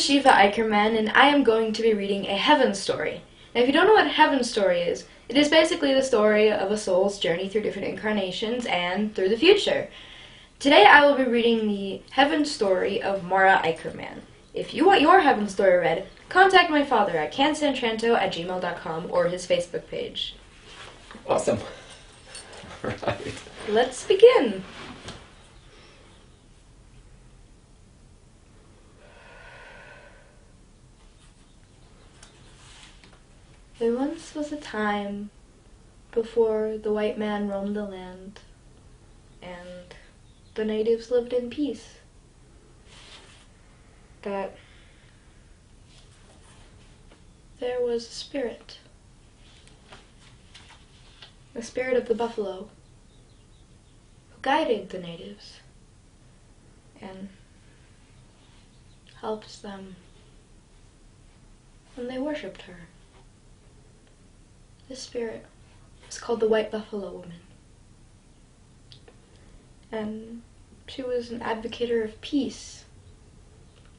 is Shiva Eickermann, and I am going to be reading a heaven story. Now, if you don't know what a heaven story is, it is basically the story of a soul's journey through different incarnations and through the future. Today I will be reading the heaven story of MaRa's Eickermann. If you want your heaven story read, contact my father at cansantranto@gmail.com or his Facebook page. Awesome. Right. Let's begin. There once was a time before the white man roamed the land and the natives lived in peace. That there was a spirit, the spirit of the buffalo, who guided the natives and helped them when they worshipped her. This spirit was called the White Buffalo Woman, and she was an advocator of peace,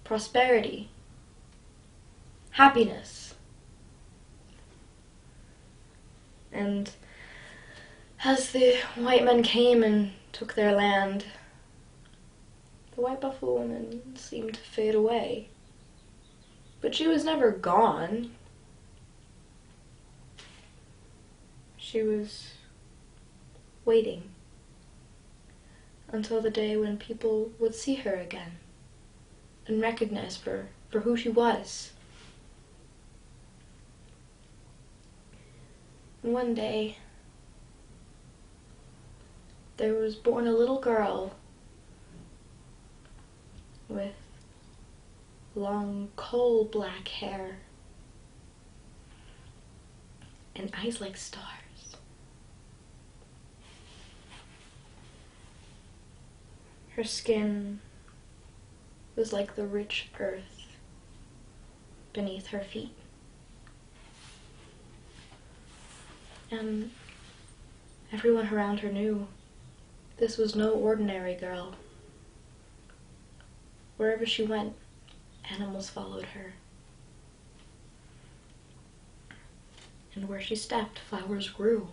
prosperity, happiness. And as the white men came and took their land, the White Buffalo Woman seemed to fade away. But she was never gone. She was waiting until the day when people would see her again and recognize her for who she was. And one day, there was born a little girl with long coal-black hair and eyes like stars. Her skin was like the rich earth beneath her feet. And everyone around her knew this was no ordinary girl. Wherever she went, animals followed her. And where she stepped, flowers grew.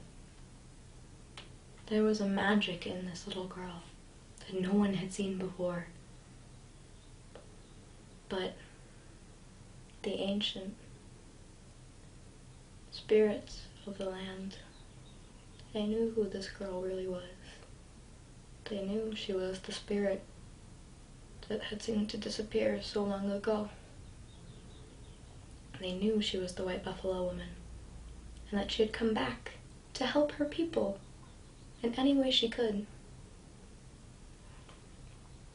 There was a magic in this little girl that no one had seen before. But the ancient spirits of the land, they knew who this girl really was. They knew she was the spirit that had seemed to disappear so long ago. They knew she was the White Buffalo Woman, and that she had come back to help her people in any way she could.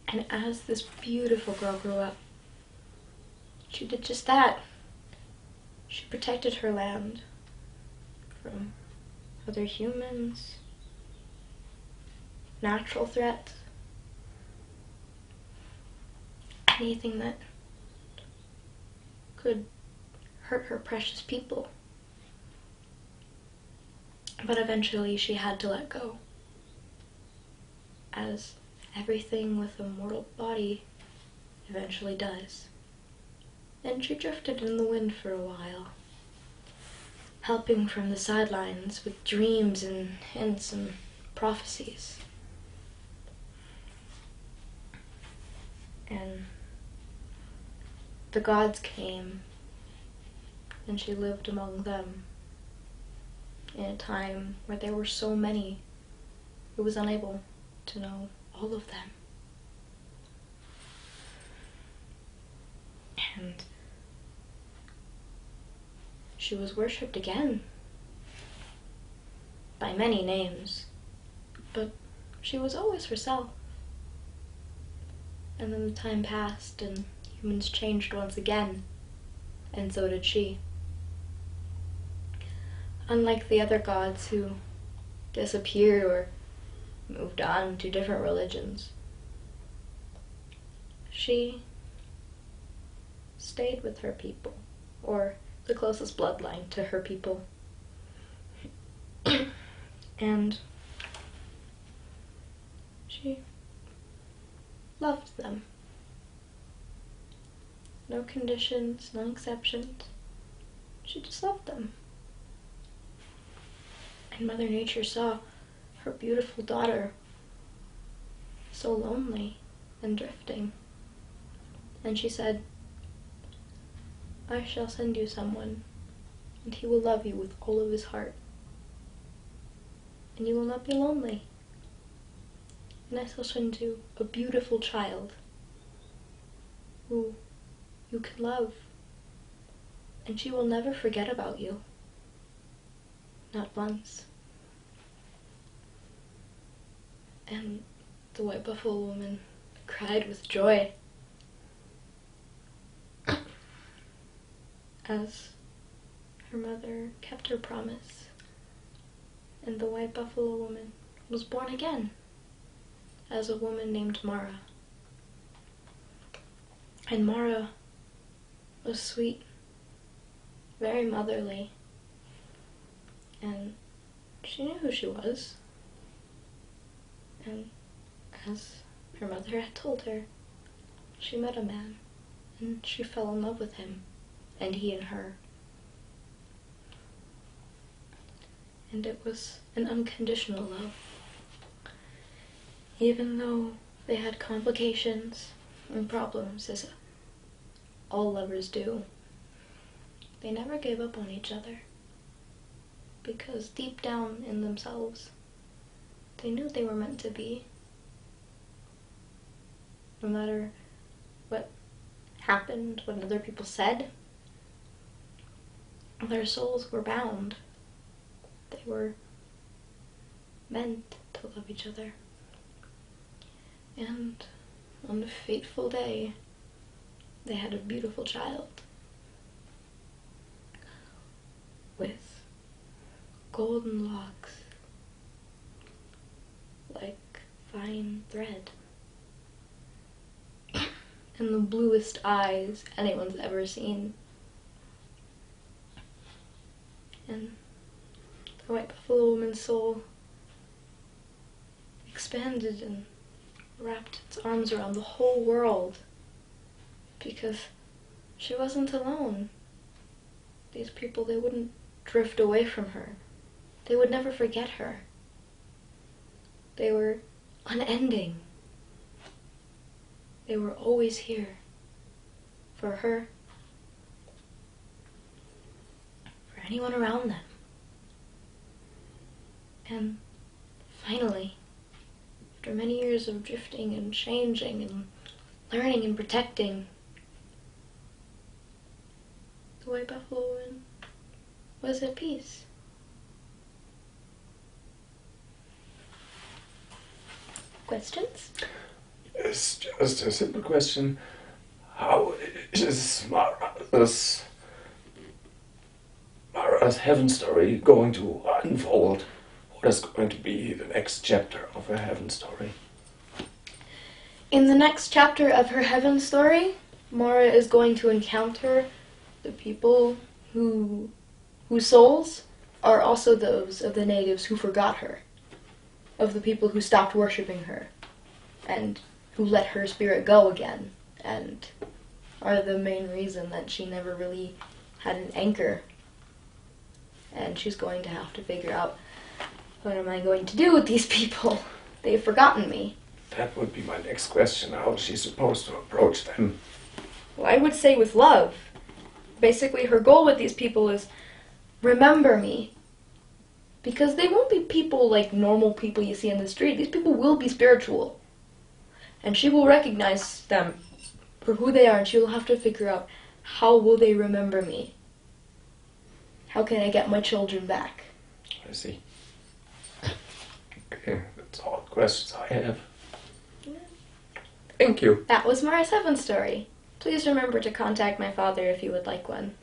And as this beautiful girl grew up, she did just that. She protected her land from other humans, natural threats, anything that could hurt her precious people. But eventually she had to let go, as everything with a mortal body eventually does. And she drifted in the wind for a while, helping from the sidelines with dreams and hints and prophecies. And the gods came, and she lived among them in a time where there were so many who was unable to know all of them. And she was worshipped again by many names, but she was always herself. And then the time passed and humans changed once again, and so did she. Unlike the other gods who disappeared or moved on to different religions, she stayed with her people, or the closest bloodline to her people. And she loved them. No conditions, no exceptions. She just loved them. And Mother Nature saw her beautiful daughter so lonely and drifting. And she said, I shall send you someone, and he will love you with all of his heart. And you will not be lonely. And I shall send you a beautiful child who you can love. And she will never forget about you. Not once. And the white buffalo woman cried with joy as her mother kept her promise. And the white buffalo woman was born again as a woman named MaRa. And MaRa was sweet, very motherly, and she knew who she was. And as her mother had told her, she met a man, and she fell in love with him, and he in her. And it was an unconditional love. Even though they had complications and problems, as all lovers do, they never gave up on each other. Because deep down in themselves, they knew they were meant to be. No matter what happened, what other people said, their souls were bound. They were meant to love each other. And on a fateful day, they had a beautiful child with golden locks like fine thread and the bluest eyes anyone's ever seen. And the white buffalo woman's soul expanded and wrapped its arms around the whole world, because she wasn't alone. These people, they wouldn't drift away from her. They would never forget her. They were unending. They were always here for her, for anyone around them. And finally, after many years of drifting and changing and learning and protecting, the white buffalo woman was at peace. Questions? It's just a simple question. How is MaRa's heaven story going to unfold? What is going to be the next chapter of her heaven story? In the next chapter of her heaven story, MaRa is going to encounter the people whose souls are also those of the natives who forgot her, of the people who stopped worshipping her, and who let her spirit go again, and are the main reason that she never really had an anchor. And she's going to have to figure out, what am I going to do with these people? They've forgotten me. That would be my next question. How is she supposed to approach them? Well, I would say with love. Basically, her goal with these people is, remember me. Because they won't be people like normal people you see on the street. These people will be spiritual. And she will recognize them for who they are, and she will have to figure out, how will they remember me? How can I get my children back? I see. Okay, that's all the questions I have. Yeah. Thank you. That was MaRa's heaven story. Please remember to contact my father if you would like one.